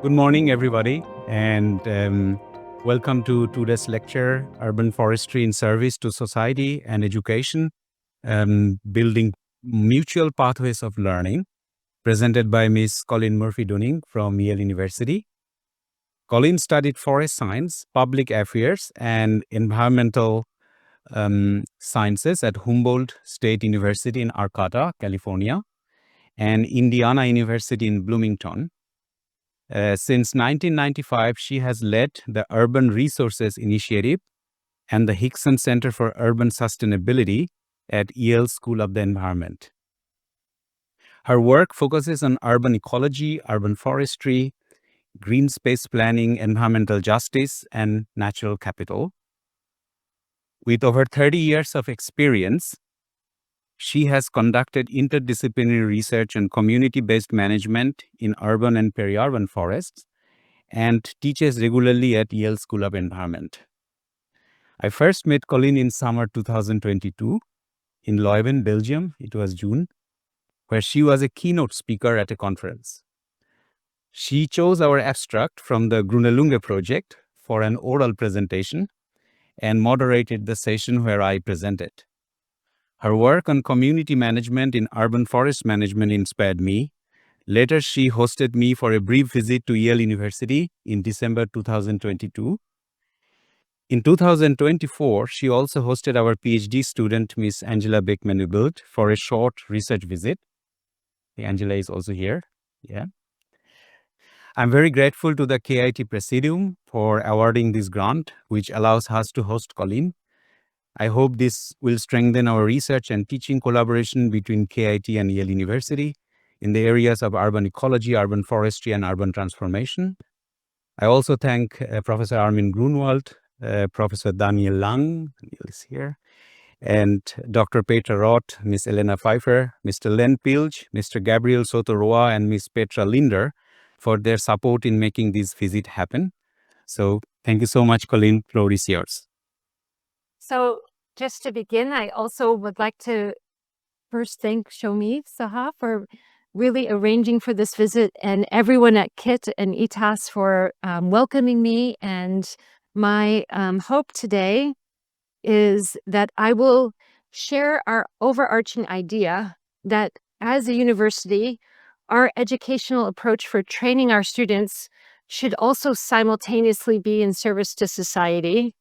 Good morning, everybody, and welcome to today's lecture, Urban Forestry in Service to Society and Education, Building Mutual Pathways of Learning, presented by Ms. Colleen Murphy-Dunning from Yale University. Colleen studied forest science, public affairs, and environmental sciences at Humboldt State University in Arcata, California, and Indiana University in Bloomington. Since 1995, she has led the Urban Resources Initiative and the Hickson Center for Urban Sustainability at Yale School of the Environment. Her work focuses on urban ecology, urban forestry, green space planning, environmental justice, and natural capital. With over 30 years of experience, she has conducted interdisciplinary research on community-based management in urban and peri-urban forests and teaches regularly at Yale School of Environment. I first met Colleen in summer 2022 in Leuven, Belgium. It was June, where she was a keynote speaker at a conference. She chose our abstract from the Grunelunge project for an oral presentation and moderated the session where I presented. Her work on community management in urban forest management inspired me. Later, she hosted me for a brief visit to Yale University in December 2022. In 2024, she also hosted our PhD student, Miss Angela Beckman-Ubelt, for a short research visit. Angela is also here. Yeah. I'm very grateful to the KIT Presidium for awarding this grant, which allows us to host Colleen. I hope this will strengthen our research and teaching collaboration between KIT and Yale University in the areas of urban ecology, urban forestry, and urban transformation. I also thank Professor Armin Grunwald, Professor Daniel Lang, Daniel is here, and Dr. Petra Roth, Ms. Elena Pfeiffer, Mr. Len Pilch, Mr. Gabriel Soto-Roa, and Ms. Petra Linder for their support in making this visit happen. So thank you so much, Colleen. Floor is yours. So just to begin, I also would like to first thank Shomi Saha for really arranging for this visit and everyone at KIT and ITAS for welcoming me. And my hope today is that I will share our overarching idea that as a university, our educational approach for training our students should also simultaneously be in service to society.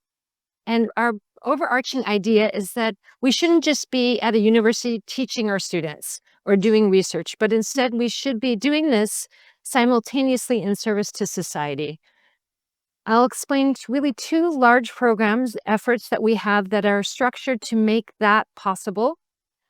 And our overarching idea is that we shouldn't just be at a university teaching our students or doing research, but instead we should be doing this simultaneously in service to society. I'll explain really two large programs, efforts that we have that are structured to make that possible.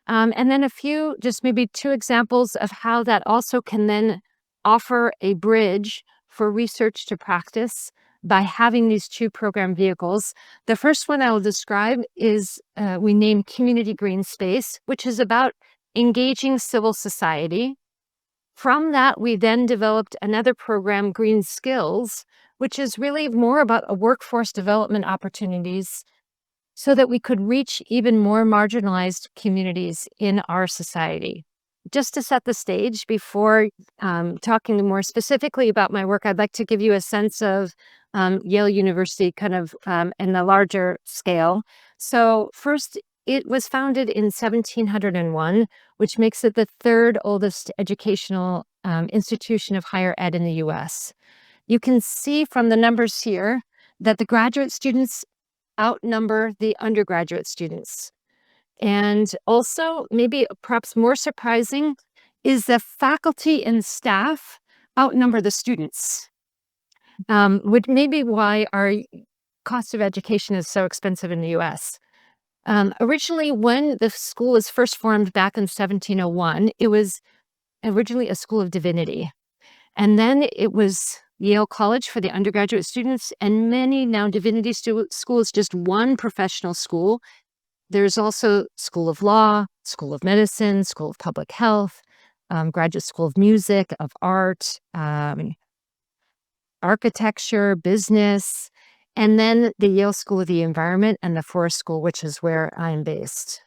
And then a few, just maybe two examples of how that also can then offer a bridge for research to practice by having these two program vehicles. The first one I will describe is we named Community Green Space, which is about engaging civil society. From that, we then developed another program, Green Skills, which is really more about a workforce development opportunities so that we could reach even more marginalized communities in our society. Just to set the stage before talking more specifically about my work, I'd like to give you a sense of Yale University kind of in a larger scale. So first, it was founded in 1701, which makes it the third oldest educational institution of higher ed in the US. You can see from the numbers here that the graduate students outnumber the undergraduate students. And also, maybe perhaps more surprising, is the faculty and staff outnumber the students, which may be why our cost of education is so expensive in the US. Originally, when the school was first formed back in 1701, it was originally a school of divinity. And then it was Yale College for the undergraduate students, and many now divinity schools, just one professional school. There's also School of Law, School of Medicine, School of Public Health, Graduate School of Music, of Art, Architecture, Business, and then the Yale School of the Environment and the Forest School, which is where I'm based.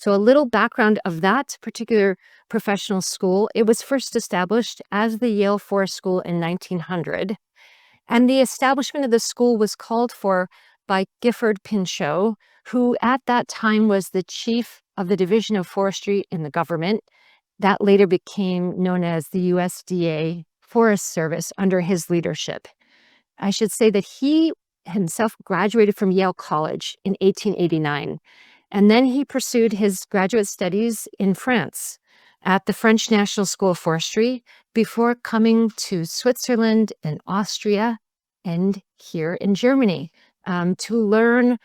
So a little background of that particular professional school. It was first established as the Yale Forest School in 1900. And the establishment of the school was called for by Gifford Pinchot, who at that time was the chief of the Division of Forestry in the government. That later became known as the USDA Forest Service under his leadership. I should say that he himself graduated from Yale College in 1889, and then he pursued his graduate studies in France at the French National School of Forestry before coming to Switzerland and Austria and here in Germany to learn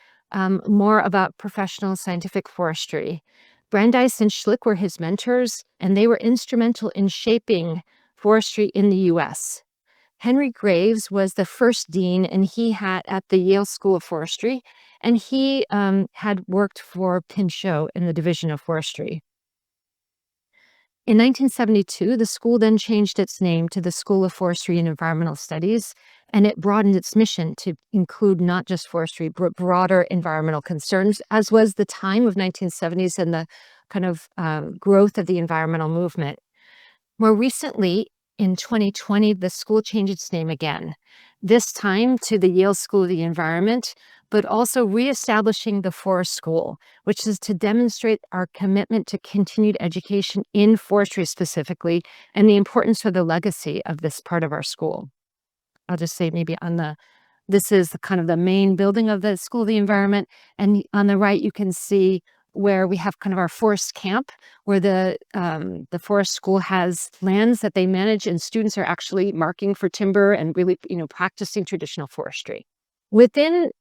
more about professional scientific forestry. Brandeis and Schlick were his mentors, and they were instrumental in shaping forestry in the U.S. Henry Graves was the first dean, and he had at the Yale School of Forestry, and he had worked for Pinchot in the Division of Forestry. In 1972, the school then changed its name to the School of Forestry and Environmental Studies, and it broadened its mission to include not just forestry, but broader environmental concerns, as was the time of 1970s and the kind of growth of the environmental movement. More recently, in 2020, the school changed its name again, this time to the Yale School of the Environment, but also reestablishing the Forest School, which is to demonstrate our commitment to continued education in forestry specifically, and the importance of the legacy of this part of our school. I'll just say maybe this is kind of the main building of the School of the Environment, and on the right you can see where we have kind of our forest camp, where the forest school has lands that they manage, and students are actually marking for timber and really, practicing traditional forestry. Within,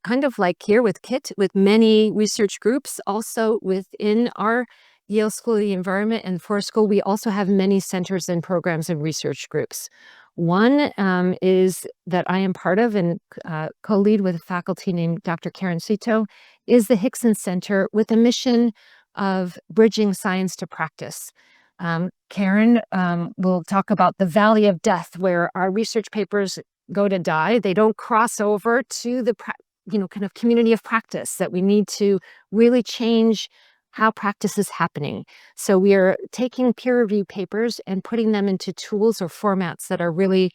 kind of like here with KIT, with many research groups, also within our Yale School of the Environment and Forest School, we also have many centers and programs and research groups. One is that I am part of and co-lead with a faculty named Dr. Karen Sito, is the Hickson Center with a mission of bridging science to practice. Karen will talk about the valley of death, where our research papers go to die. They don't cross over to the kind of community of practice, that we need to really change how practice is happening. So we are taking peer-reviewed papers and putting them into tools or formats that are really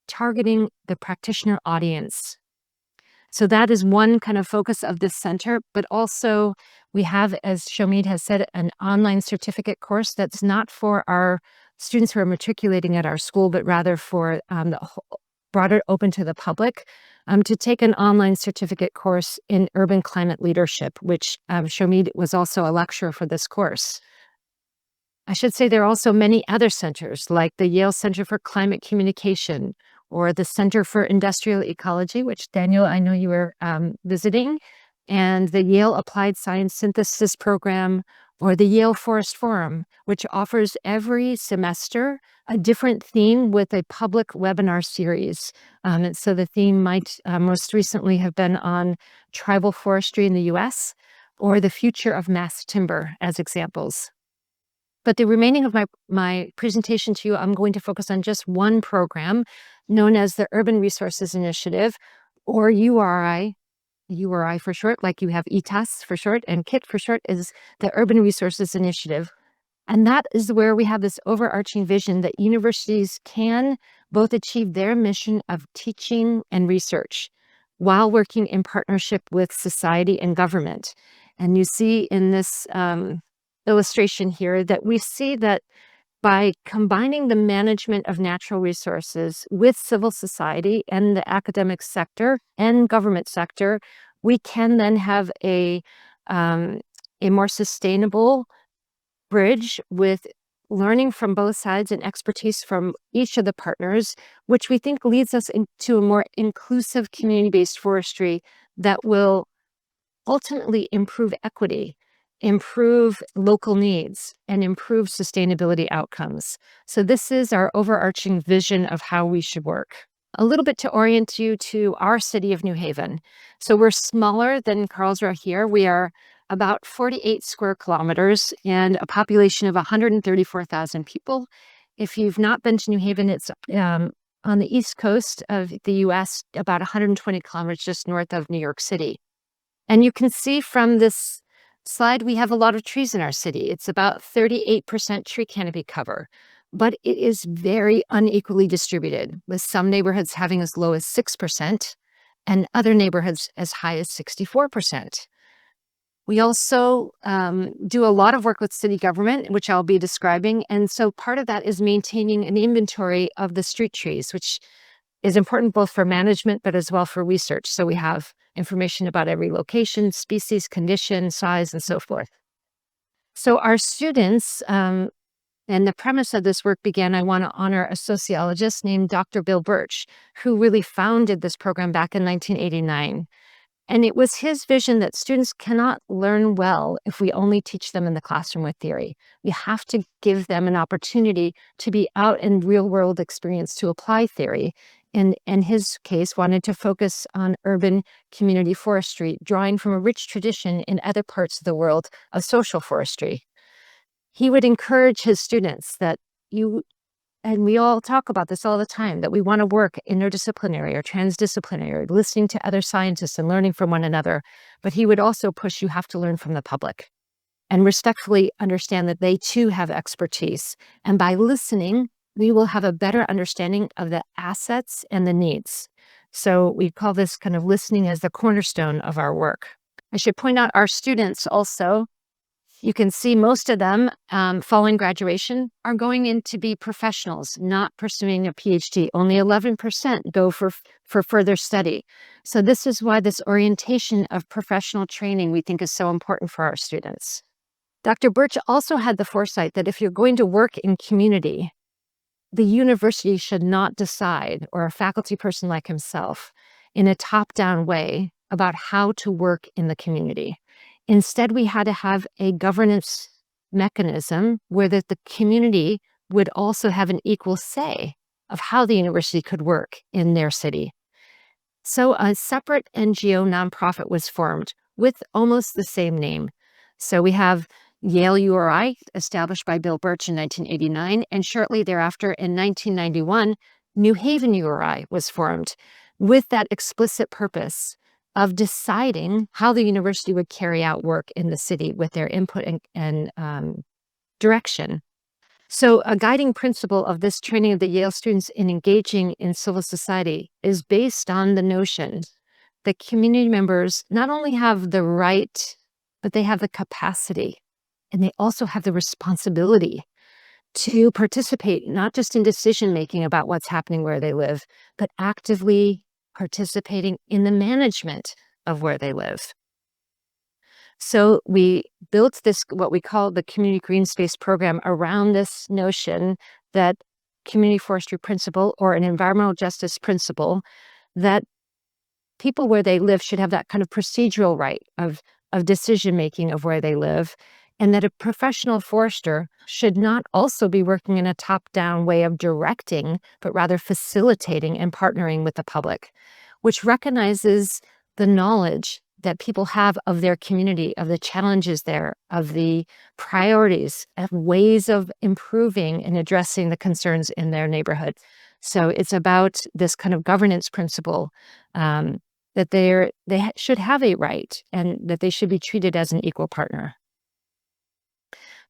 targeting the practitioner audience. So that is one kind of focus of this center, but also we have, as Shomid has said, an online certificate course that's not for our students who are matriculating at our school, but rather for the broader, open to the public, to take an online certificate course in urban climate leadership, which Shomid was also a lecturer for this course. I should say there are also many other centers, like the Yale Center for Climate Communication, or the Center for Industrial Ecology, which Daniel, I know you were visiting, and the Yale Applied Science Synthesis Program, or the Yale Forest Forum, which offers every semester a different theme with a public webinar series. And so the theme might most recently have been on tribal forestry in the US, or the future of mass timber as examples. But the remaining of my presentation to you, I'm going to focus on just one program known as the Urban Resources Initiative, or URI. URI for short, like you have ETAS for short, and KIT for short is the Urban Resources Initiative. And that is where we have this overarching vision that universities can both achieve their mission of teaching and research while working in partnership with society and government. And you see in this illustration here that we see that by combining the management of natural resources with civil society and the academic sector and government sector, we can then have a more sustainable bridge with learning from both sides and expertise from each of the partners, which we think leads us into a more inclusive community-based forestry that will ultimately improve equity, improve local needs, and improve sustainability outcomes. So this is our overarching vision of how we should work. A little bit to orient you to our city of New Haven. So we're smaller than Karlsruhe here. We are about 48 square kilometers and a population of 134,000 people. If you've not been to New Haven, it's on the east coast of the US, about 120 kilometers just north of New York City. And you can see from this slide, we have a lot of trees in our city. It's about 38% tree canopy cover, but it is very unequally distributed, with some neighborhoods having as low as 6% and other neighborhoods as high as 64%. We also do a lot of work with city government, which I'll be describing. And so part of that is maintaining an inventory of the street trees, which is important both for management, but as well for research. So we have information about every location, species, condition, size, and so forth. So our students, and the premise of this work began, I want to honor a sociologist named Dr. Bill Birch, who really founded this program back in 1989. And it was his vision that students cannot learn well if we only teach them in the classroom with theory. We have to give them an opportunity to be out in real world experience to apply theory. And in his case, wanted to focus on urban community forestry, drawing from a rich tradition in other parts of the world of social forestry. He would encourage his students that and we all talk about this all the time, that we want to work interdisciplinary or transdisciplinary, listening to other scientists and learning from one another. But he would also push, you have to learn from the public and respectfully understand that they too have expertise. And by listening, we will have a better understanding of the assets and the needs. So we call this kind of listening as the cornerstone of our work. I should point out our students also, you can see most of them following graduation are going in to be professionals, not pursuing a PhD. Only 11% go for further study. So this is why this orientation of professional training we think is so important for our students. Dr. Birch also had the foresight that if you're going to work in community, the university should not decide, or a faculty person like himself, in a top-down way about how to work in the community. Instead, we had to have a governance mechanism where the community would also have an equal say of how the university could work in their city. So a separate NGO nonprofit was formed with almost the same name. So we have Yale URI, established by Bill Birch in 1989, and shortly thereafter in 1991, New Haven URI was formed with that explicit purpose of deciding how the university would carry out work in the city with their input and direction. So a guiding principle of this training of the Yale students in engaging in civil society is based on the notion that community members not only have the right, but they have the capacity, and they also have the responsibility to participate, not just in decision-making about what's happening where they live, but actively participating in the management of where they live. So we built this, what we call the Community Green Space Program, around this notion that community forestry principle, or an environmental justice principle, that people where they live should have that kind of procedural right of decision-making of where they live, and that a professional forester should not also be working in a top-down way of directing, but rather facilitating and partnering with the public, which recognizes the knowledge that people have of their community, of the challenges there, of the priorities, of ways of improving and addressing the concerns in their neighborhood. So it's about this kind of governance principle, that they should have a right and that they should be treated as an equal partner.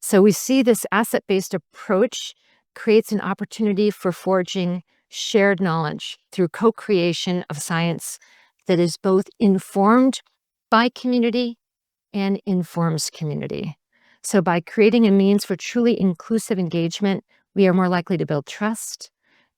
So we see this asset-based approach creates an opportunity for forging shared knowledge through co-creation of science that is both informed by community and informs community. So by creating a means for truly inclusive engagement, we are more likely to build trust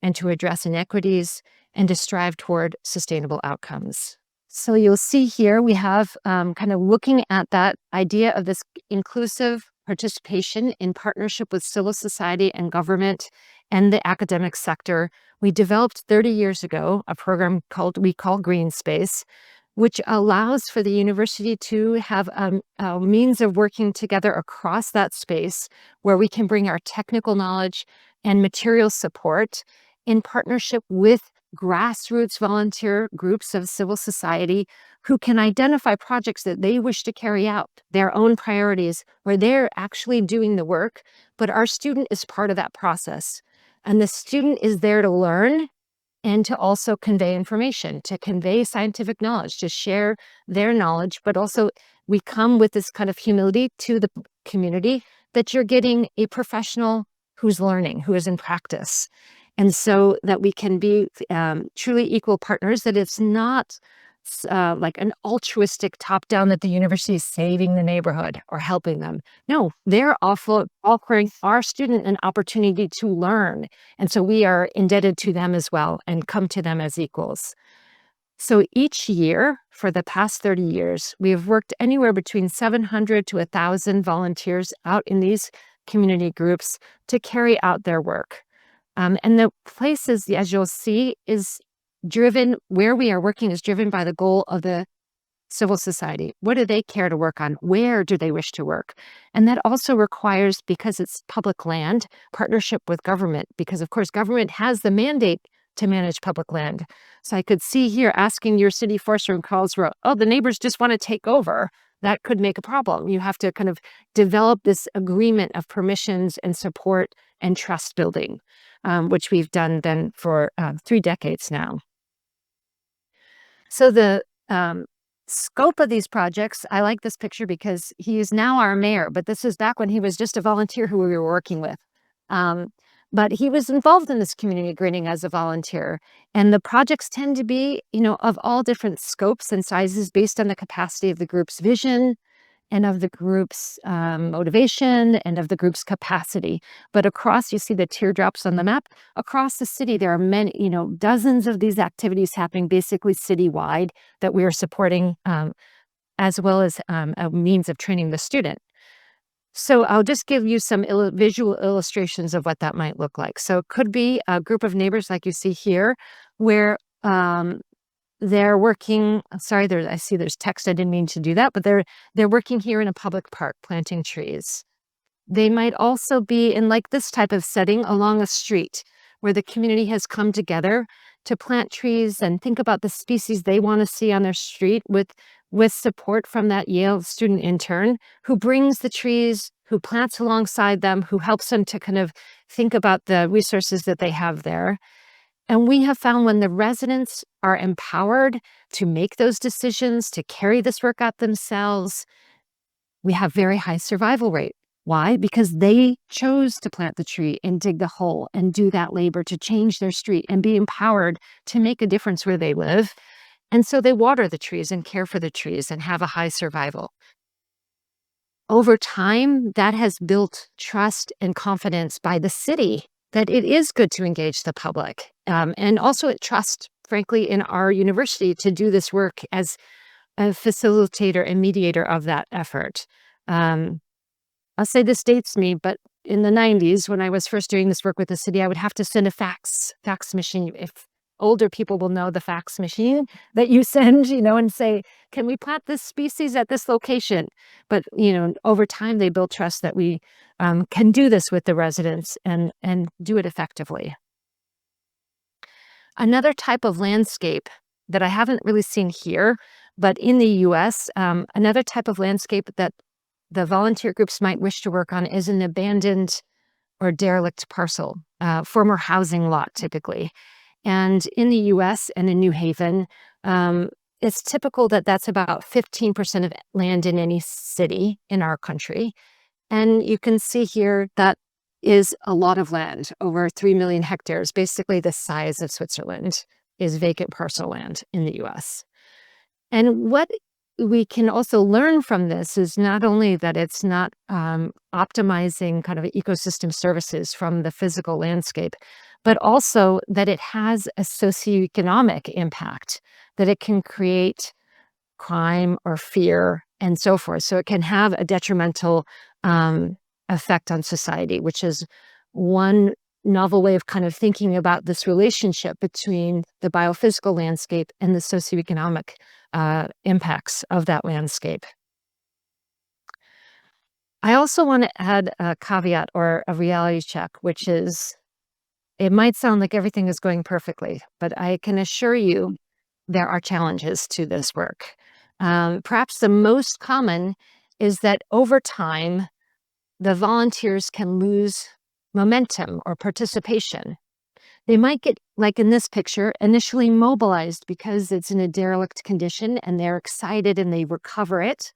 and to address inequities and to strive toward sustainable outcomes. So you'll see here we have kind of looking at that idea of this inclusive participation in partnership with civil society and government and the academic sector. We developed 30 years ago a program we call Green Space, which allows for the university to have a means of working together across that space where we can bring our technical knowledge and material support in partnership with grassroots volunteer groups of civil society who can identify projects that they wish to carry out, their own priorities, where they're actually doing the work, but our student is part of that process. And the student is there to learn and to also convey information, to convey scientific knowledge, to share their knowledge, but also we come with this kind of humility to the community that you're getting a professional who's learning, who is in practice. And so that we can be truly equal partners, that it's not like an altruistic top-down that the university is saving the neighborhood or helping them. No, they're offering our student an opportunity to learn. And so we are indebted to them as well and come to them as equals. So each year for the past 30 years, we have worked anywhere between 700 to 1,000 volunteers out in these community groups to carry out their work. And the places, as you'll see, is driven, where we are working is driven by the goal of the civil society. What do they care to work on? Where do they wish to work? And that also requires, because it's public land, partnership with government, because of course government has the mandate to manage public land. So I could see here asking your city forester in Carlsbad, oh, the neighbors just want to take over. That could make a problem. You have to kind of develop this agreement of permissions and support and trust building, which we've done then for 3 decades now. So the scope of these projects, I like this picture because he is now our mayor, but this is back when he was just a volunteer who we were working with. But he was involved in this community greening as a volunteer. And the projects tend to be, of all different scopes and sizes based on the capacity of the group's vision and of the group's motivation and of the group's capacity. But across, you see the teardrops on the map, across the city, there are many, dozens of these activities happening basically citywide that we are supporting, as well as a means of training the student. So I'll just give you some visual illustrations of what that might look like. So it could be a group of neighbors like you see here, where they're working, sorry, I see there's text, I didn't mean to do that, but they're working here in a public park, planting trees. They might also be in like this type of setting along a street where the community has come together to plant trees and think about the species they want to see on their street with support from that Yale student intern who brings the trees, who plants alongside them, who helps them to kind of think about the resources that they have there. And we have found when the residents are empowered to make those decisions, to carry this work out themselves, we have very high survival rate. Why? Because they chose to plant the tree and dig the hole and do that labor to change their street and be empowered to make a difference where they live. And so they water the trees and care for the trees and have a high survival. Over time, that has built trust and confidence by the city that it is good to engage the public. And also trust, frankly, in our university to do this work as a facilitator and mediator of that effort. I'll say this dates me, but in the 90s, when I was first doing this work with the city, I would have to send a fax machine. If older people will know the fax machine that you send, and say, can we plant this species at this location? But, over time, they build trust that we can do this with the residents and do it effectively. Another type of landscape that I haven't really seen here, but in the US, another type of landscape that the volunteer groups might wish to work on is an abandoned or derelict parcel, former housing lot typically. And in the US and in New Haven, it's typical that that's about 15% of land in any city in our country. And you can see here that is a lot of land, over 3 million hectares, basically the size of Switzerland is vacant parcel land in the US. And what we can also learn from this is not only that it's not optimizing kind of ecosystem services from the physical landscape, but also that it has a socioeconomic impact, that it can create crime or fear and so forth. So it can have a detrimental effect on society, which is one novel way of kind of thinking about this relationship between the biophysical landscape and the socioeconomic impacts of that landscape. I also want to add a caveat or a reality check, which is, it might sound like everything is going perfectly, but I can assure you there are challenges to this work. Perhaps the most common is that over time, the volunteers can lose momentum or participation. They might get, like in this picture, initially mobilized because it's in a derelict condition and they're excited and they recover it.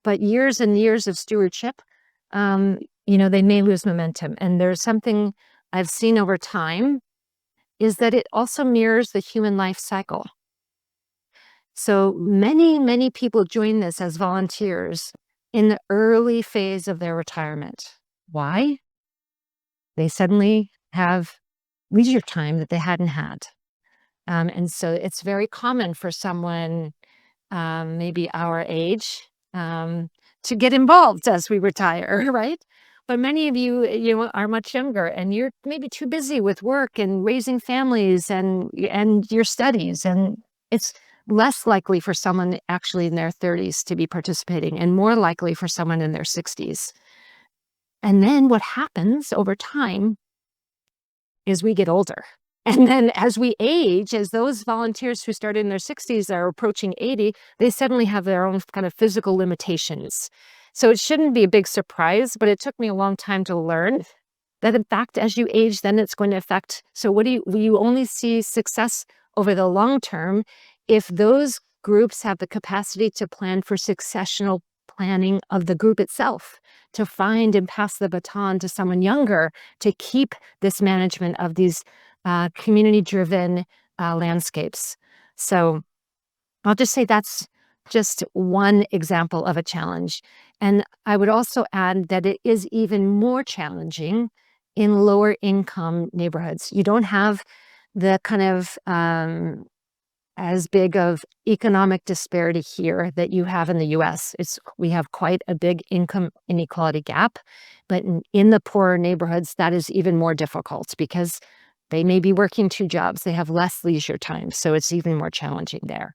But years and years of stewardship, they may lose momentum. And there's something I've seen over time is that it also mirrors the human life cycle. So many, many people join this as volunteers in the early phase of their retirement. Why? They suddenly have leisure time that they hadn't had. And so it's very common for someone, maybe our age, to get involved as we retire, right? But many of you are much younger, and you're maybe too busy with work and raising families and your studies, and it's less likely for someone actually in their 30s to be participating, and more likely for someone in their 60s. And then what happens over time is we get older. And then as we age, as those volunteers who started in their 60s are approaching 80, they suddenly have their own kind of physical limitations. So it shouldn't be a big surprise, but it took me a long time to learn that in fact, as you age, then it's going to affect. So you only see success over the long term if those groups have the capacity to plan for successional planning of the group itself, to find and pass the baton to someone younger to keep this management of these community-driven landscapes. So I'll just say that's just one example of a challenge. And I would also add that it is even more challenging in lower income neighborhoods. You don't have the kind of as big of economic disparity here that you have in the US. We have quite a big income inequality gap, but in the poorer neighborhoods, that is even more difficult because they may be working 2 jobs. They have less leisure time, so it's even more challenging there.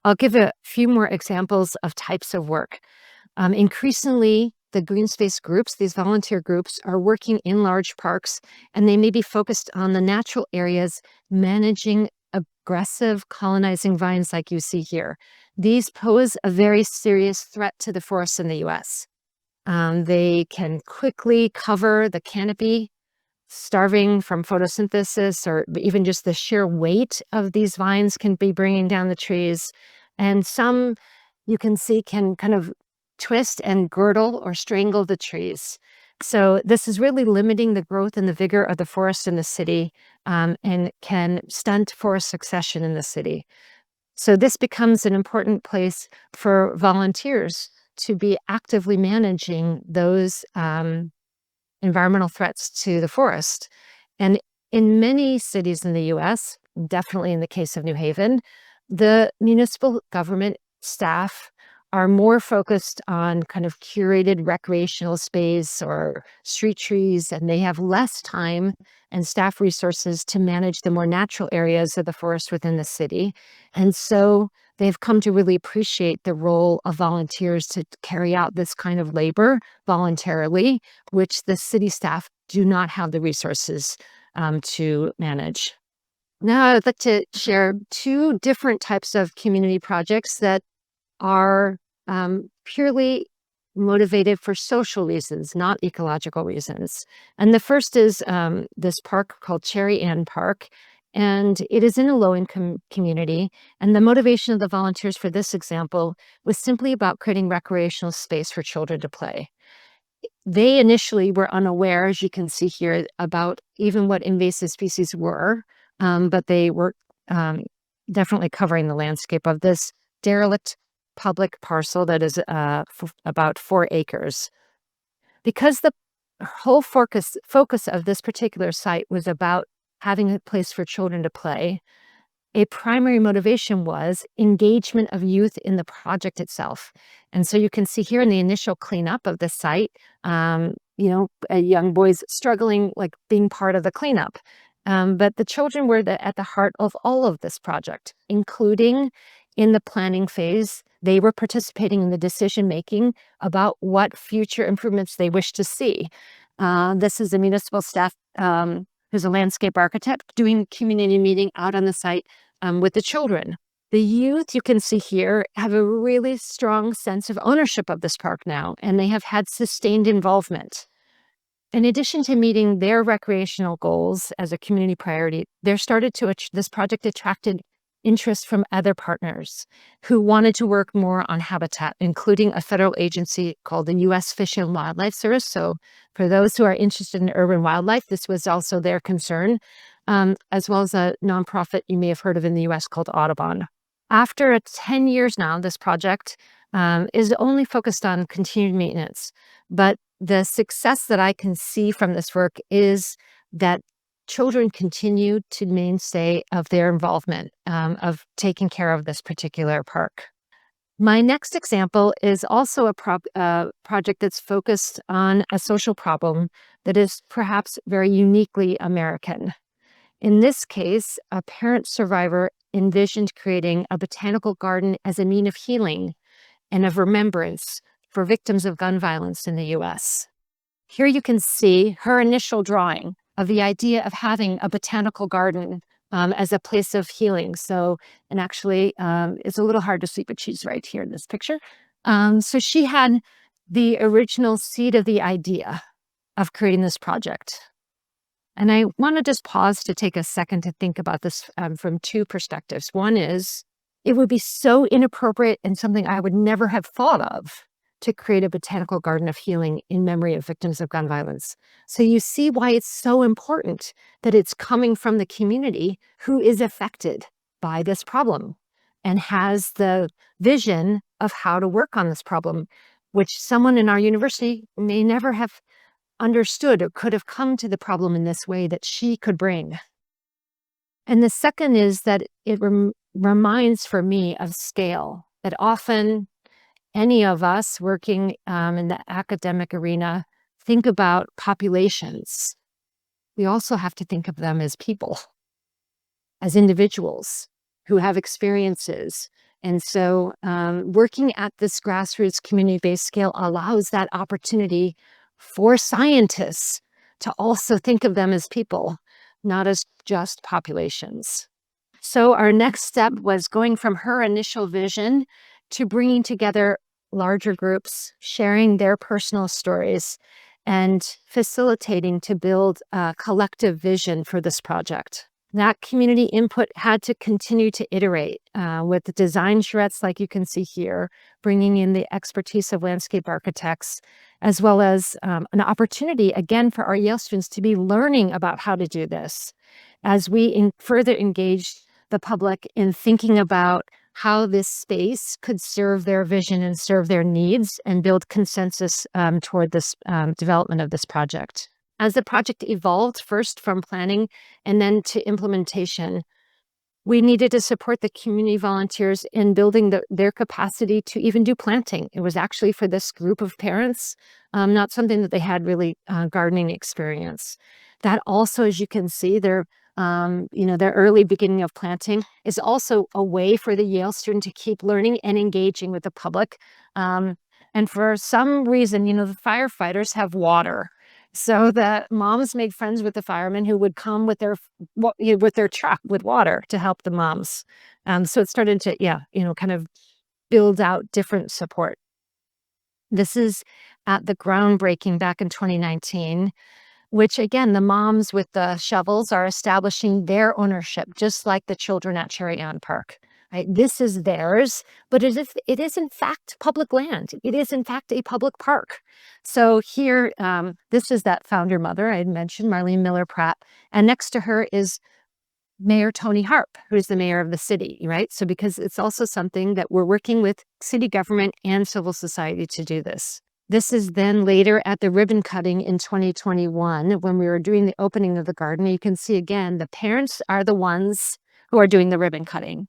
I'll give a few more examples of types of work. Increasingly, the green space groups, these volunteer groups, are working in large parks, and they may be focused on the natural areas, managing aggressive colonizing vines like you see here. These pose a very serious threat to the forests in the US. They can quickly cover the canopy, starving from photosynthesis, or even just the sheer weight of these vines can be bringing down the trees. And some, you can see, can kind of twist and girdle or strangle the trees. So this is really limiting the growth and the vigor of the forest in the city, and can stunt forest succession in the city. So this becomes an important place for volunteers to be actively managing those environmental threats to the forest. And in many cities in the US, definitely in the case of New Haven, the municipal government staff are more focused on kind of curated recreational space or street trees, and they have less time and staff resources to manage the more natural areas of the forest within the city. And so they've come to really appreciate the role of volunteers to carry out this kind of labor voluntarily, which the city staff do not have the resources to manage. Now, I'd like to share 2 different types of community projects that are purely motivated for social reasons, not ecological reasons. And the first is this park called Cherry Ann Park, and it is in a low-income community. And the motivation of the volunteers for this example was simply about creating recreational space for children to play. They initially were unaware, as you can see here, about even what invasive species were, but they were definitely covering the landscape of this derelict public parcel that is about 4 acres. Because the whole focus of this particular site was about having a place for children to play, a primary motivation was engagement of youth in the project itself. And so you can see here in the initial cleanup of the site, young boys struggling, like being part of the cleanup. But the children were at the heart of all of this project, including in the planning phase. They were participating in the decision-making about what future improvements they wish to see. This is the municipal staff, who's a landscape architect, doing community meeting out on the site with the children. The youth, you can see here, have a really strong sense of ownership of this park now, and they have had sustained involvement. In addition to meeting their recreational goals as a community priority, this project attracted interest from other partners who wanted to work more on habitat, including a federal agency called the U.S. Fish and Wildlife Service. So for those who are interested in urban wildlife, this was also their concern, as well as a nonprofit you may have heard of in the U.S. called Audubon. After 10 years now, this project is only focused on continued maintenance, but the success that I can see from this work is that children continue to mainstay of their involvement of taking care of this particular park. My next example is also a project that's focused on a social problem that is perhaps very uniquely American. In this case, a parent survivor envisioned creating a botanical garden as a means of healing and of remembrance for victims of gun violence in the U.S. Here you can see her initial drawing of the idea of having a botanical garden as a place of healing. So, and actually, it's a little hard to see, but she's right here in this picture. So she had the original seed of the idea of creating this project. And I want to just pause to take a second to think about this from two perspectives. One is, it would be so inappropriate and something I would never have thought of to create a botanical garden of healing in memory of victims of gun violence. So you see why it's so important that it's coming from the community who is affected by this problem and has the vision of how to work on this problem, which someone in our university may never have understood or could have come to the problem in this way that she could bring. And the second is that it reminds for me of scale, that often any of us working in the academic arena think about populations. We also have to think of them as people, as individuals who have experiences. And so working at this grassroots community-based scale allows that opportunity for scientists to also think of them as people, not as just populations. So our next step was going from her initial vision to bringing together larger groups, sharing their personal stories, and facilitating to build a collective vision for this project. That community input had to continue to iterate with the design charrettes, like you can see here, bringing in the expertise of landscape architects, as well as an opportunity, again, for our Yale students to be learning about how to do this as we further engage the public in thinking about how this space could serve their vision and serve their needs and build consensus toward this development of this project. As the project evolved, first from planning and then to implementation, we needed to support the community volunteers in building their capacity to even do planting. It was actually for this group of parents, not something that they had really gardening experience. That also, as you can see, their early beginning of planting is also a way for the Yale student to keep learning and engaging with the public. And for some reason, the firefighters have water. So the moms made friends with the firemen who would come with their truck with water to help the moms. So it started to, kind of build out different support. This is at the groundbreaking back in 2019, which again, the moms with the shovels are establishing their ownership, just like the children at Cherry Ann Park. Right? This is theirs, but it is in fact public land. It is in fact a public park. So here, this is that founder mother I had mentioned, Marlene Miller Pratt, and next to her is Mayor Tony Harp, who is the mayor of the city, right? So because it's also something that we're working with city government and civil society to do this. This is then later at the ribbon cutting in 2021 when we were doing the opening of the garden. You can see again, the parents are the ones who are doing the ribbon cutting.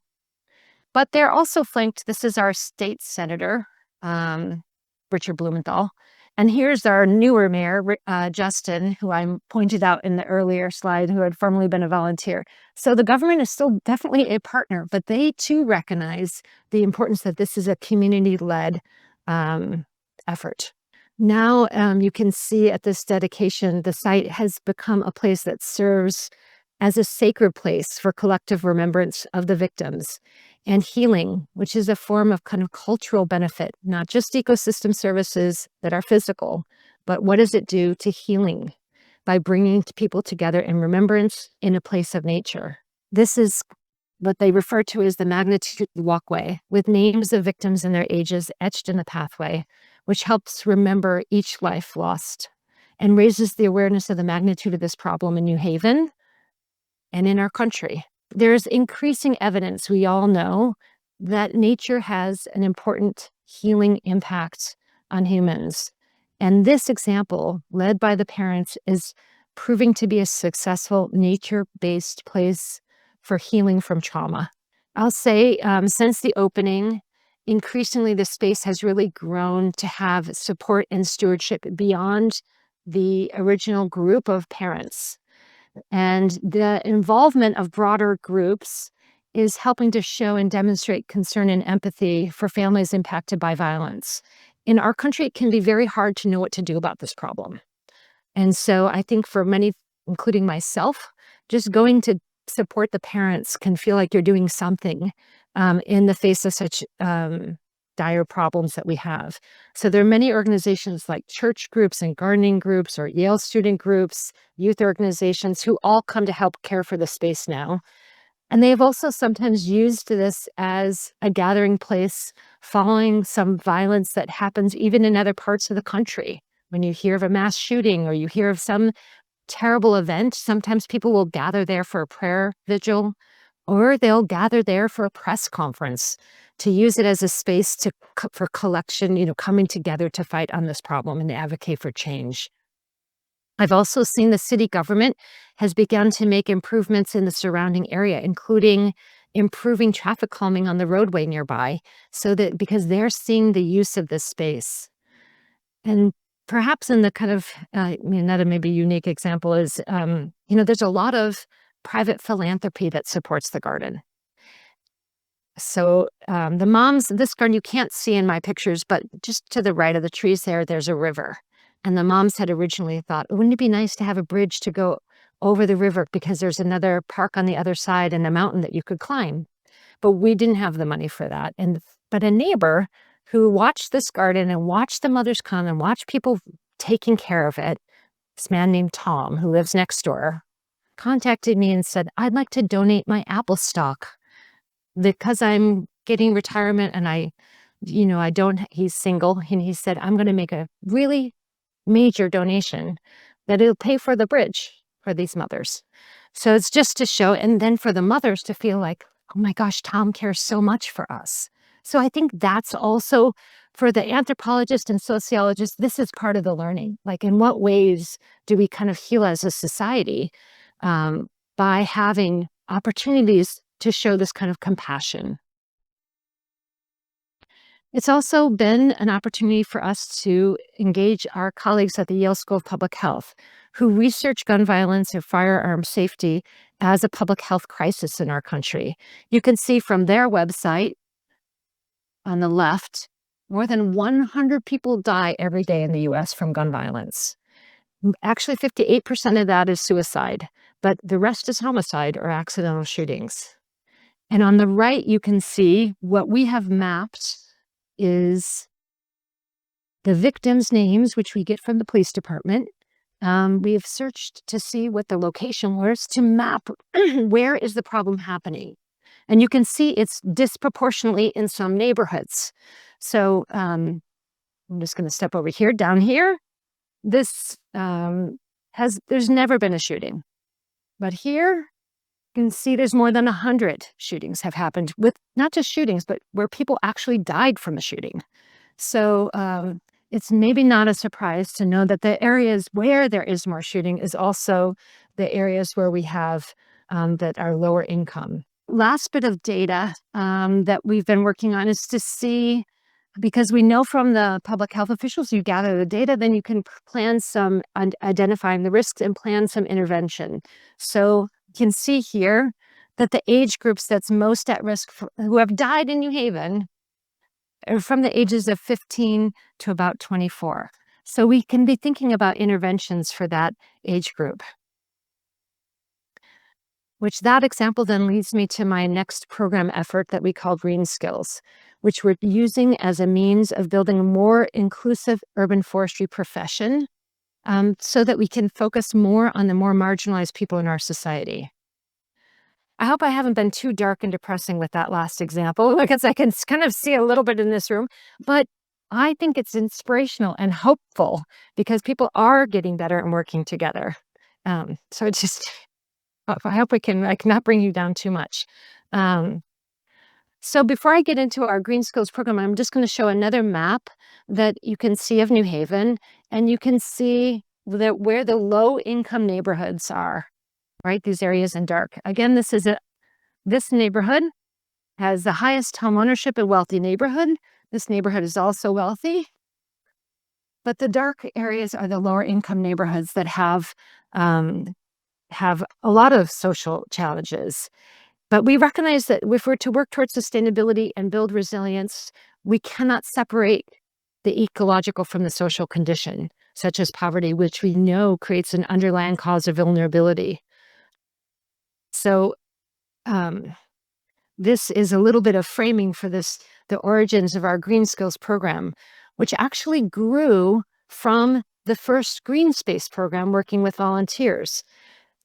But they're also flanked. This is our state senator, Richard Blumenthal. And here's our newer mayor, Justin, who I pointed out in the earlier slide, who had formerly been a volunteer. So the government is still definitely a partner, but they too recognize the importance that this is a community-led effort. Now you can see at this dedication, the site has become a place that serves as a sacred place for collective remembrance of the victims and healing, which is a form of kind of cultural benefit, not just ecosystem services that are physical, but what does it do to healing by bringing people together in remembrance in a place of nature? This is what they refer to as the magnitude walkway, with names of victims and their ages etched in the pathway, which helps remember each life lost and raises the awareness of the magnitude of this problem in New Haven and in our country. There's increasing evidence, we all know, that nature has an important healing impact on humans. And this example, led by the parents, is proving to be a successful nature-based place for healing from trauma. I'll say since the opening, increasingly the space has really grown to have support and stewardship beyond the original group of parents. And the involvement of broader groups is helping to show and demonstrate concern and empathy for families impacted by violence. In our country, it can be very hard to know what to do about this problem. And so I think for many, including myself, just going to support the parents can feel like you're doing something in the face of such dire problems that we have. So there are many organizations like church groups and gardening groups or Yale student groups, youth organizations who all come to help care for the space now. And they have also sometimes used this as a gathering place following some violence that happens even in other parts of the country. When you hear of a mass shooting or you hear of some terrible event, sometimes people will gather there for a prayer vigil, or they'll gather there for a press conference to use it as a space for collection, coming together to fight on this problem and advocate for change. I've also seen the city government has begun to make improvements in the surrounding area, including improving traffic calming on the roadway nearby, because they're seeing the use of this space. And perhaps in the kind of, another maybe unique example is, there's a lot of private philanthropy that supports the garden. So the moms, this garden you can't see in my pictures, but just to the right of the trees there's a river. And the moms had originally thought, wouldn't it be nice to have a bridge to go over the river because there's another park on the other side and a mountain that you could climb. But we didn't have the money for that. But a neighbor who watched this garden and watched the mothers come and watched people taking care of it, this man named Tom, who lives next door, contacted me and said, I'd like to donate my apple stock because I'm getting retirement and he's single. And he said, I'm going to make a really major donation that it'll pay for the bridge for these mothers. So it's just to show, and then for the mothers to feel like, oh my gosh, Tom cares so much for us. So I think that's also, for the anthropologists and sociologists, this is part of the learning. Like, in what ways do we kind of heal as a society by having opportunities to show this kind of compassion? It's also been an opportunity for us to engage our colleagues at the Yale School of Public Health, who research gun violence and firearm safety as a public health crisis in our country. You can see from their website on the left, more than 100 people die every day in the US from gun violence. Actually, 58% of that is suicide, but the rest is homicide or accidental shootings. And on the right, you can see what we have mapped is the victims' names, which we get from the police department. We have searched to see what the location was to map where is the problem happening. And you can see it's disproportionately in some neighborhoods. So I'm just going to step over here. Down here, this there's never been a shooting. But here, you can see there's more than 100 shootings have happened, with not just shootings, but where people actually died from a shooting. So it's maybe not a surprise to know that the areas where there is more shooting is also the areas where we have that are lower income. Last bit of data that we've been working on is to see, because we know from the public health officials, you gather the data, then you can plan some identifying the risks and plan some intervention. So you can see here that the age groups that's most at risk who have died in New Haven are from the ages of 15 to about 24. So we can be thinking about interventions for that age group. Which that example then leads me to my next program effort that we call Green Skills, which we're using as a means of building a more inclusive urban forestry profession so that we can focus more on the more marginalized people in our society. I hope I haven't been too dark and depressing with that last example because I can kind of see a little bit in this room, but I think it's inspirational and hopeful because people are getting better and working together. So it's just, I hope we can like not bring you down too much. Um, so before I get into our Green Skills program, I'm just going to show another map that you can see of New Haven, and you can see that where the low income neighborhoods are, right? These areas in dark. Again, this neighborhood has the highest home ownership and wealthy neighborhood. This neighborhood is also wealthy, but the dark areas are the lower income neighborhoods that have a lot of social challenges. But we recognize that if we're to work towards sustainability and build resilience, we cannot separate the ecological from the social condition, such as poverty, which we know creates an underlying cause of vulnerability. So this is a little bit of framing for the origins of our Green Skills program, which actually grew from the first Green Space program working with volunteers,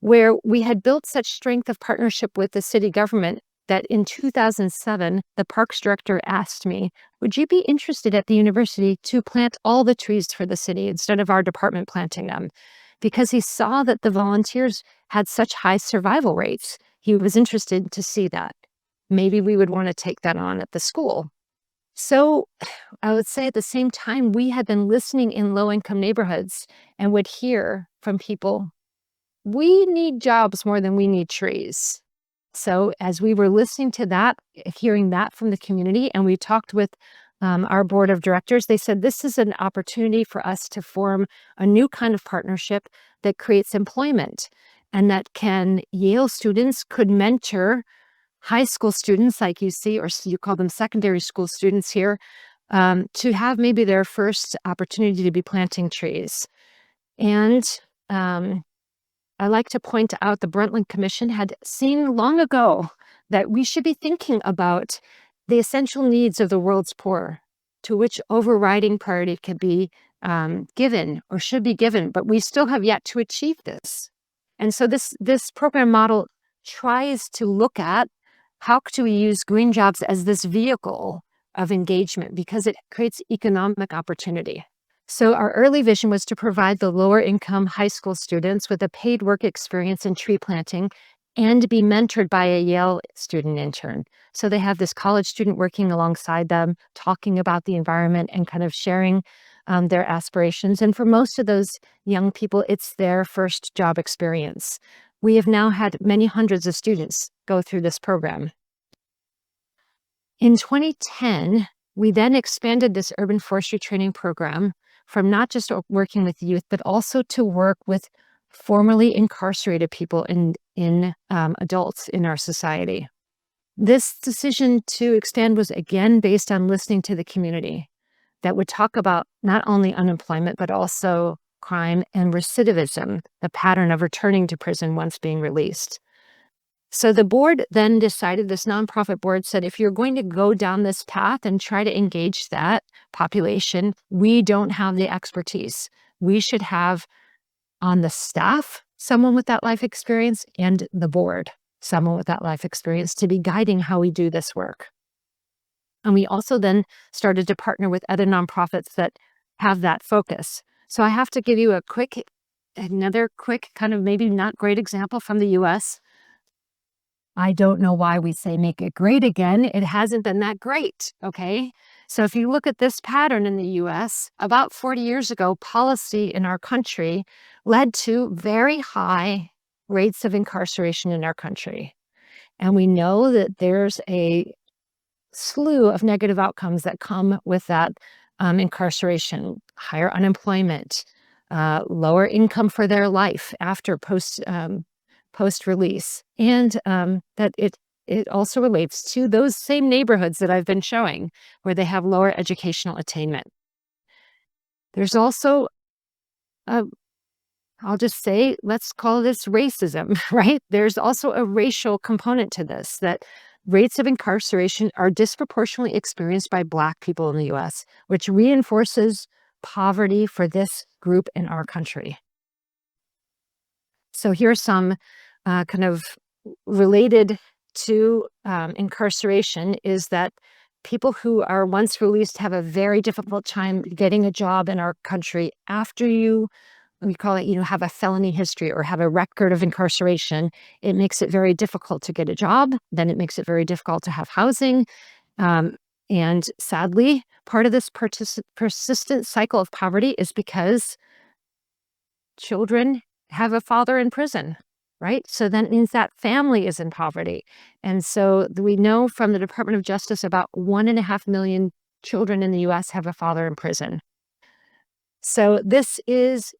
where we had built such strength of partnership with the city government that in 2007, the parks director asked me, would you be interested at the university to plant all the trees for the city instead of our department planting them? Because he saw that the volunteers had such high survival rates. He was interested to see that. Maybe we would want to take that on at the school. So I would say at the same time, we had been listening in low-income neighborhoods and would hear from people, we need jobs more than we need trees. So as we were listening to that, hearing that from the community, and we talked with our board of directors, they said this is an opportunity for us to form a new kind of partnership that creates employment, and that Yale students could mentor high school students like you see, or you call them secondary school students here, to have maybe their first opportunity to be planting trees. And I like to point out the Brundtland Commission had seen long ago that we should be thinking about the essential needs of the world's poor, to which overriding priority could be given or should be given, but we still have yet to achieve this. And so this program model tries to look at how do we use green jobs as this vehicle of engagement because it creates economic opportunity. So our early vision was to provide the lower income high school students with a paid work experience in tree planting and be mentored by a Yale student intern. So they have this college student working alongside them, talking about the environment and kind of sharing their aspirations. And for most of those young people, it's their first job experience. We have now had many hundreds of students go through this program. In 2010, we then expanded this urban forestry training program from not just working with youth, but also to work with formerly incarcerated people in adults in our society. This decision to expand was again based on listening to the community that would talk about not only unemployment, but also crime and recidivism, the pattern of returning to prison once being released. So the board then decided, this nonprofit board said, if you're going to go down this path and try to engage that population, we don't have the expertise. We should have on the staff someone with that life experience and the board someone with that life experience to be guiding how we do this work. And we also then started to partner with other nonprofits that have that focus. So I have to give you another quick kind of maybe not great example from the US. I don't know why we say make it great again. It hasn't been that great, okay? So if you look at this pattern in the US, about 40 years ago, policy in our country led to very high rates of incarceration in our country. And we know that there's a slew of negative outcomes that come with that incarceration, higher unemployment, lower income for their life after post-release, and that it also relates to those same neighborhoods that I've been showing where they have lower educational attainment. There's also, I'll just say, let's call this racism, right? There's also a racial component to this, that rates of incarceration are disproportionately experienced by Black people in the US, which reinforces poverty for this group in our country. So here's some kind of related to incarceration is that people who are once released have a very difficult time getting a job in our country after we call it, have a felony history or have a record of incarceration. It makes it very difficult to get a job. Then it makes it very difficult to have housing. And sadly, part of this persistent cycle of poverty is because children have a father in prison, right? So then it means that family is in poverty. And so we know from the Department of Justice about 1.5 million children in the US have a father in prison. So this is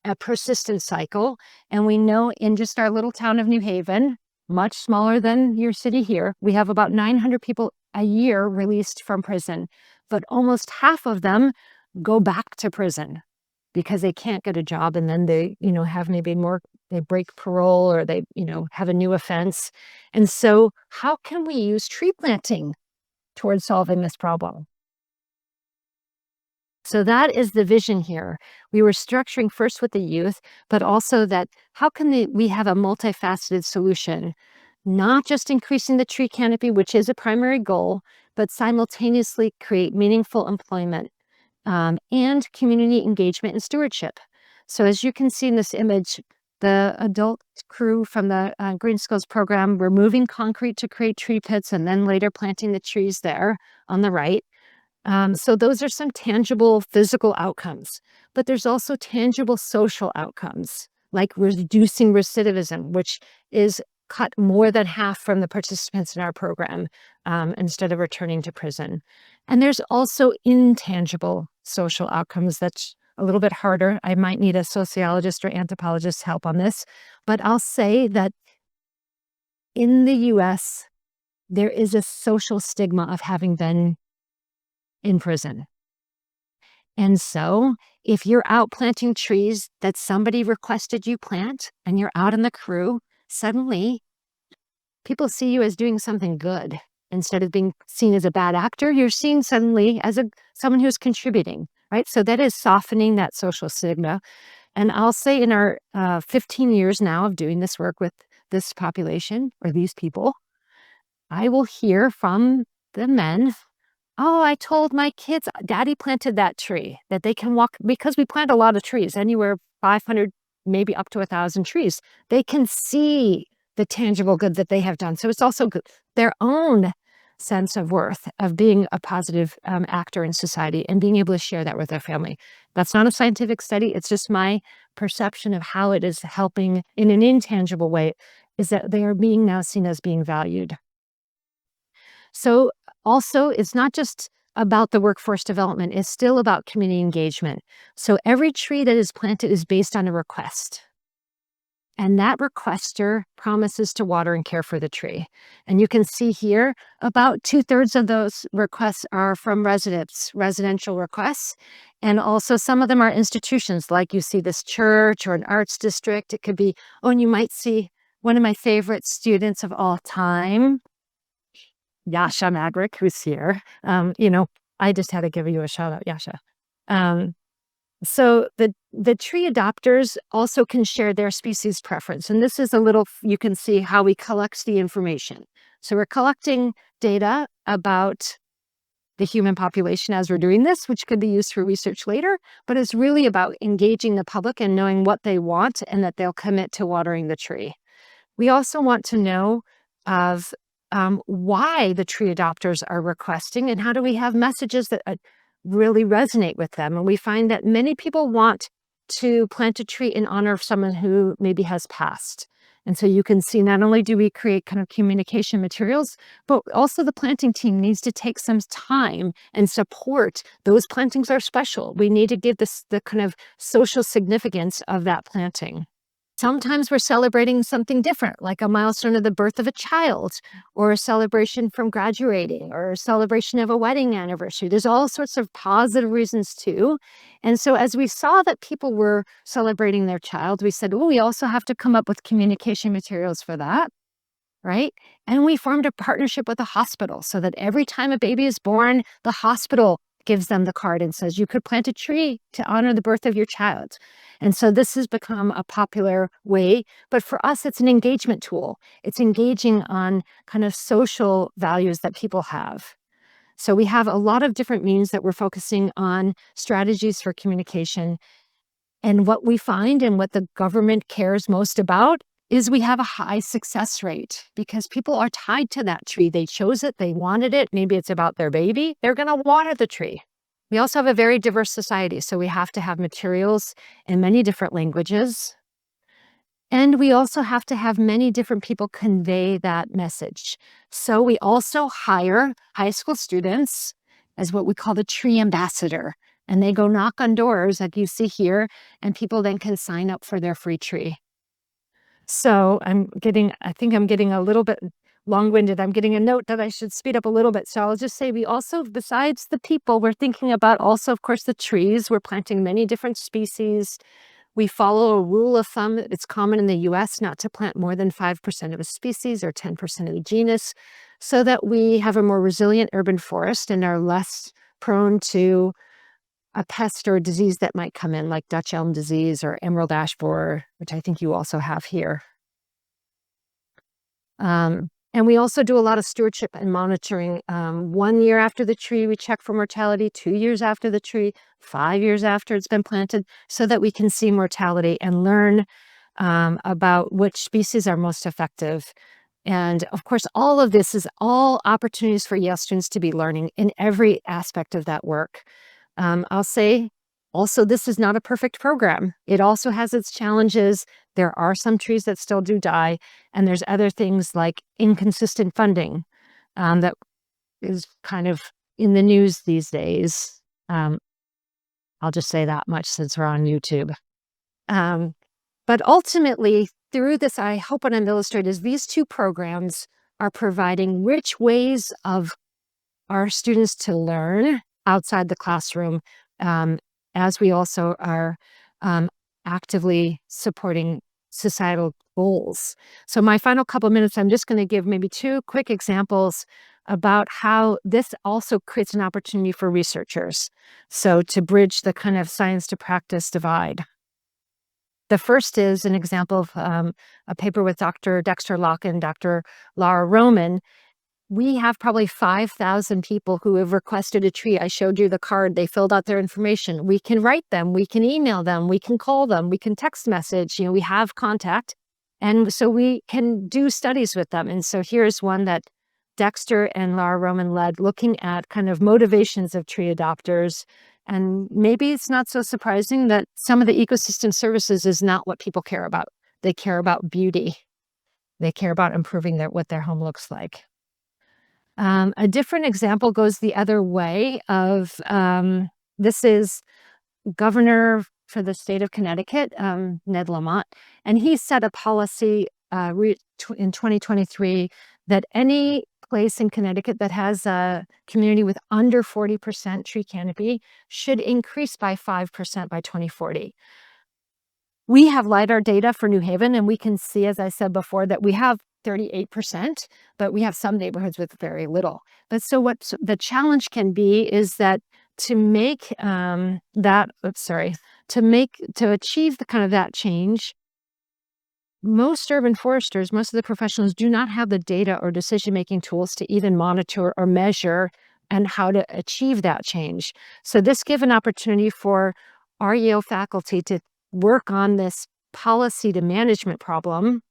a persistent cycle. And we know in just our little town of New Haven, much smaller than your city here, we have about 900 people a year released from prison, but almost half of them go back to prison because they can't get a job, and then they, have maybe more, they break parole or they, have a new offense. And so how can we use tree planting towards solving this problem? So that is the vision here. We were structuring first with the youth, but also that how can we have a multifaceted solution, not just increasing the tree canopy, which is a primary goal, but simultaneously create meaningful employment and community engagement and stewardship. So as you can see in this image, the adult crew from the Green Skills program, were moving concrete to create tree pits and then later planting the trees there on the right. So those are some tangible physical outcomes, but there's also tangible social outcomes, like reducing recidivism, which is cut more than half from the participants in our program instead of returning to prison. And there's also intangible social outcomes that's a little bit harder. I might need a sociologist or anthropologist's help on this, but I'll say that in the US, there is a social stigma of having been in prison. And so if you're out planting trees that somebody requested you plant and you're out in the crew, suddenly people see you as doing something good. Instead of being seen as a bad actor, you're seen suddenly as someone who's contributing, right? So that is softening that social stigma. And I'll say in our 15 years now of doing this work with this population or these people, I will hear from the men, oh, I told my kids, Daddy planted that tree, that they can walk, because we plant a lot of trees, anywhere 500, maybe up to 1,000 trees. They can see the tangible good that they have done. So it's also good, their own sense of worth of being a positive actor in society and being able to share that with their family. That's not a scientific study. It's just my perception of how it is helping in an intangible way, is that they are being now seen as being valued. So also, it's not just about the workforce development, it's still about community engagement. So every tree that is planted is based on a request. And that requester promises to water and care for the tree. And you can see here, about 2/3 of those requests are from residential requests. And also some of them are institutions, like you see this church or an arts district. It could be, oh, and you might see one of my favorite students of all time, Yasha Magrick, who's here. I just had to give you a shout out, Yasha. So the tree adopters also can share their species preference. And this is you can see how we collect the information. So we're collecting data about the human population as we're doing this, which could be used for research later, but it's really about engaging the public and knowing what they want and that they'll commit to watering the tree. We also want to know of why the tree adopters are requesting and how do we have messages that really resonate with them. And we find that many people want to plant a tree in honor of someone who maybe has passed. And so you can see not only do we create kind of communication materials, but also the planting team needs to take some time and support. Those plantings are special. We need to give the kind of social significance of that planting. Sometimes we're celebrating something different, like a milestone of the birth of a child, or a celebration from graduating, or a celebration of a wedding anniversary. There's all sorts of positive reasons too. And so as we saw that people were celebrating their child, we said, oh, we also have to come up with communication materials for that, right? And we formed a partnership with a hospital so that every time a baby is born, the hospital gives them the card and says, you could plant a tree to honor the birth of your child. And so this has become a popular way, but for us, it's an engagement tool. It's engaging on kind of social values that people have. So we have a lot of different means that we're focusing on strategies for communication. And what we find and what the government cares most about is we have a high success rate because people are tied to that tree. They chose it, they wanted it. Maybe it's about their baby. They're going to water the tree. We also have a very diverse society, so we have to have materials in many different languages. And we also have to have many different people convey that message. So we also hire high school students as what we call the tree ambassador. And they go knock on doors like you see here, and people then can sign up for their free tree. So I think I'm getting a little bit long-winded. I'm getting a note that I should speed up a little bit. So I'll just say we also, besides the people, we're thinking about also, of course, the trees. We're planting many different species. We follow a rule of thumb. It's common in the US not to plant more than 5% of a species or 10% of the genus so that we have a more resilient urban forest and are less prone to a pest or a disease that might come in, like Dutch elm disease or emerald ash borer, which I think you also have here. And we also do a lot of stewardship and monitoring. 1 year after the tree, we check for mortality, 2 years after the tree, 5 years after it's been planted, so that we can see mortality and learn about which species are most effective. And of course, all of this is all opportunities for Yale students to be learning in every aspect of that work. I'll say also, this is not a perfect program. It also has its challenges. There are some trees that still do die, and there's other things like inconsistent funding that is kind of in the news these days. I'll just say that much since we're on YouTube. But ultimately, through this, I hope what I'm illustrating is these two programs are providing rich ways of our students to learn outside the classroom, as we also are actively supporting societal goals. So my final couple minutes, I'm just going to give maybe 2 quick examples about how this also creates an opportunity for researchers. So to bridge the kind of science to practice divide. The first is an example of a paper with Dr. Dexter Locke and Dr. Laura Roman. We have probably 5,000 people who have requested a tree. I showed you the card. They filled out their information. We can write them. We can email them. We can call them. We can text message. We have contact. And so we can do studies with them. And so here's one that Dexter and Laura Roman led, looking at kind of motivations of tree adopters. And maybe it's not so surprising that some of the ecosystem services is not what people care about. They care about beauty. They care about improving what their home looks like. A different example goes the other way of, this is Governor for the state of Connecticut, Ned Lamont, and he set a policy in 2023 that any place in Connecticut that has a community with under 40% tree canopy should increase by 5% by 2040. We have LiDAR data for New Haven, and we can see, as I said before, that we have 38%, but we have some neighborhoods with very little. But so what the challenge can be is that to make to achieve the kind of that change, most urban foresters, most of the professionals do not have the data or decision-making tools to even monitor or measure and how to achieve that change. So this gives an opportunity for our Yale faculty to work on this policy to management problem,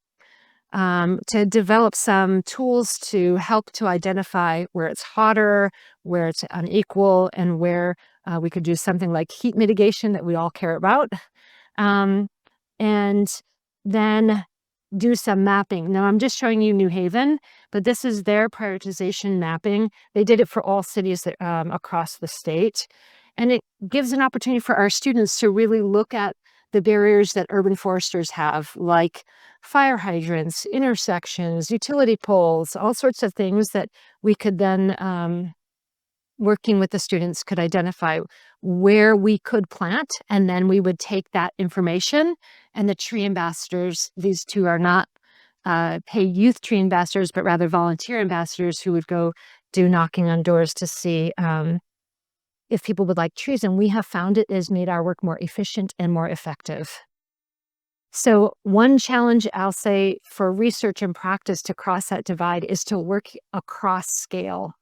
to develop some tools to help to identify where it's hotter, where it's unequal, and where we could do something like heat mitigation that we all care about. And then do some mapping. Now, I'm just showing you New Haven, but this is their prioritization mapping. They did it for all cities across the state. And it gives an opportunity for our students to really look at the barriers that urban foresters have, like fire hydrants, intersections, utility poles, all sorts of things that we could then, working with the students, could identify where we could plant, and then we would take that information, and the tree ambassadors, these two are not paid youth tree ambassadors, but rather volunteer ambassadors who would go do knocking on doors to see if people would like trees, and we have found it has made our work more efficient and more effective. So one challenge I'll say for research and practice to cross that divide is to work across scale.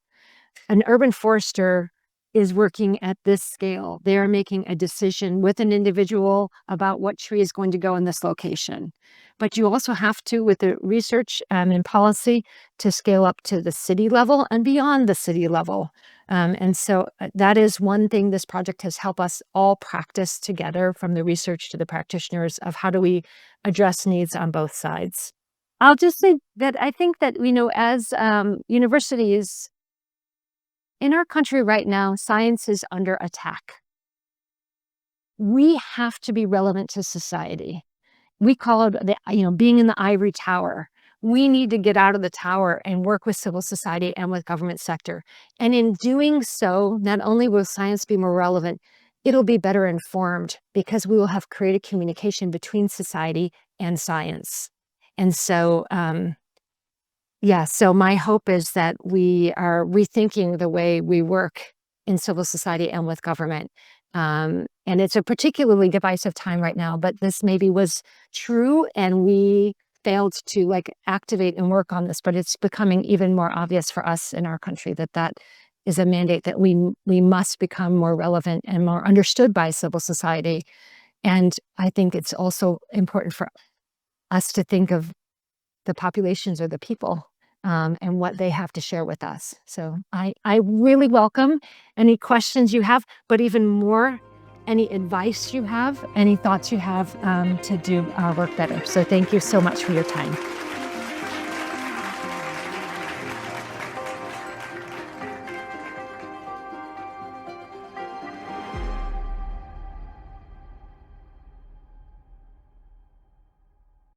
An urban forester is working at this scale. They are making a decision with an individual about what tree is going to go in this location. But you also have to, with the research and policy, to scale up to the city level and beyond the city level. And so that is one thing this project has helped us all practice together, from the research to the practitioners, of how do we address needs on both sides. I'll just say that I think that, as universities, in our country right now, science is under attack. We have to be relevant to society. We call it being in the ivory tower. We need to get out of the tower and work with civil society and with government sector. And in doing so, not only will science be more relevant, it'll be better informed, because we will have created communication between society and science. And so, so my hope is that we are rethinking the way we work in civil society and with government. And it's a particularly divisive time right now, but this maybe was true and we failed to activate and work on this, but it's becoming even more obvious for us in our country that is a mandate, that we must become more relevant and more understood by civil society. And I think it's also important for us to think of the populations or the people and what they have to share with us. So I really welcome any questions you have, but even more, any advice you have, any thoughts you have to do our work better. So thank you so much for your time.